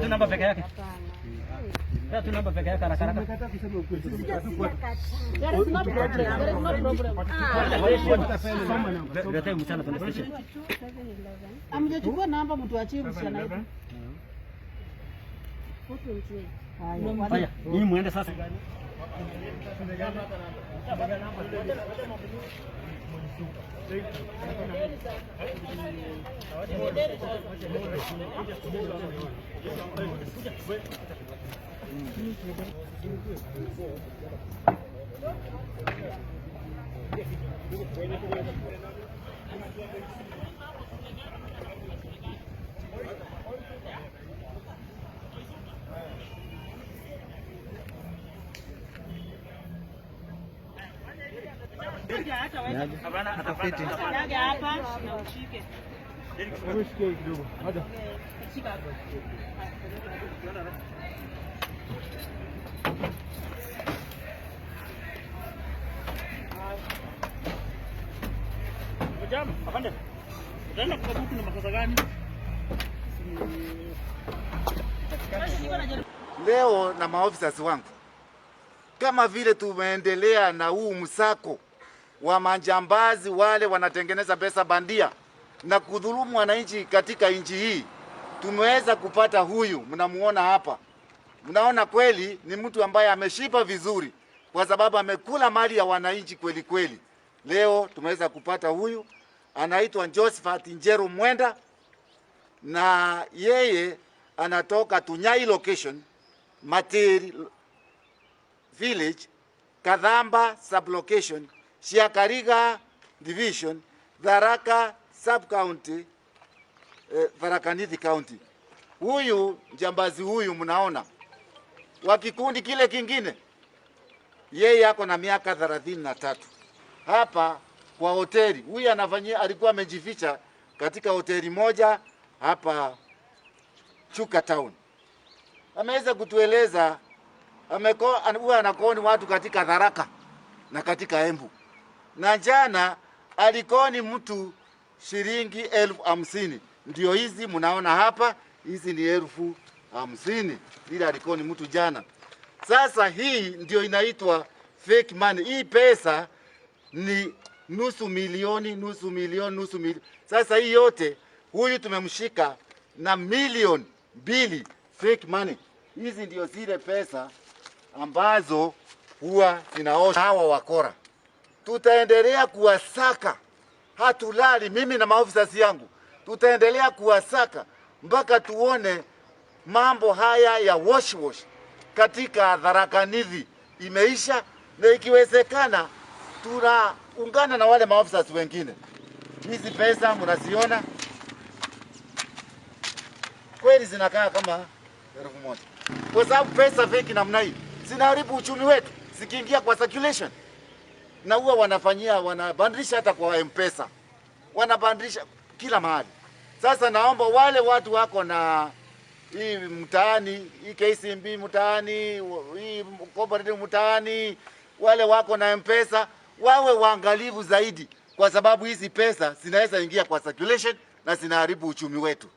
Namba peke yake. Tu namba peke yake haraka haraka. There is no problem. Amjachukua namba mtu achie msichana hivi. Haya, hii muende sasa. Atafiti. Hapa na ushike. Ushike kidogo. Hada. Shika hapo. Mjama, afande. Ndio kwa mtu na makosa gani? Leo na maofisa wangu, kama vile tumeendelea na huu msako wa majambazi wale wanatengeneza pesa bandia na kudhulumu wananchi katika nchi hii, tumeweza kupata huyu mnamuona hapa. Mnaona kweli ni mtu ambaye ameshipa vizuri kwa sababu amekula mali ya wananchi kweli kweli. Leo tumeweza kupata huyu, anaitwa Josephat Njeru Mwenda, na yeye anatoka Tunyai location, Materi village, Kadhamba sublocation, Shiakariga division, Tharaka sub-county, Tharaka Nithi county. Huyu jambazi huyu mnaona wa kikundi kile kingine, yeye yako na miaka 33 hapa kwa hoteli. Huyu anafanyia, alikuwa amejificha katika hoteli moja hapa Chuka town. Ameweza kutueleza huwa anakoni watu katika Tharaka na katika Embu, na jana alikoni mtu shilingi 50,000. Ndio hizi mnaona hapa, hizi ni 50,000 bila alikoni mtu jana. Sasa hii ndio inaitwa fake money. Hii pesa ni nusu milioni. Sasa hii yote huyu tumemshika na milioni 2 fake money. Hizi ndio zile pesa ambazo huwa zinaosha hawa wakora. Tutaendelea kuwasaka, hatulali. Mimi na maofisa yangu tutaendelea kuwasaka mpaka tuone mambo haya ya wash katika Tharaka Nithi imeisha, na ikiwezekana tunaungana na wale maofisa wengine. Hizi pesa mnaziona kweli zinakaa kama 1,000, kwa sababu pesa fake namna hii zinaharibu uchumi wetu zikiingia kwa circulation, na huwa wanabadilisha hata kwa M-Pesa, wanabadilisha kila mahali. Sasa naomba wale watu wako na hii mtaani, hii KCB mtaani, hii cooperative mtaani, wale wako na M-Pesa wawe waangalifu zaidi, kwa sababu hizi pesa zinaweza ingia kwa circulation na zinaharibu uchumi wetu.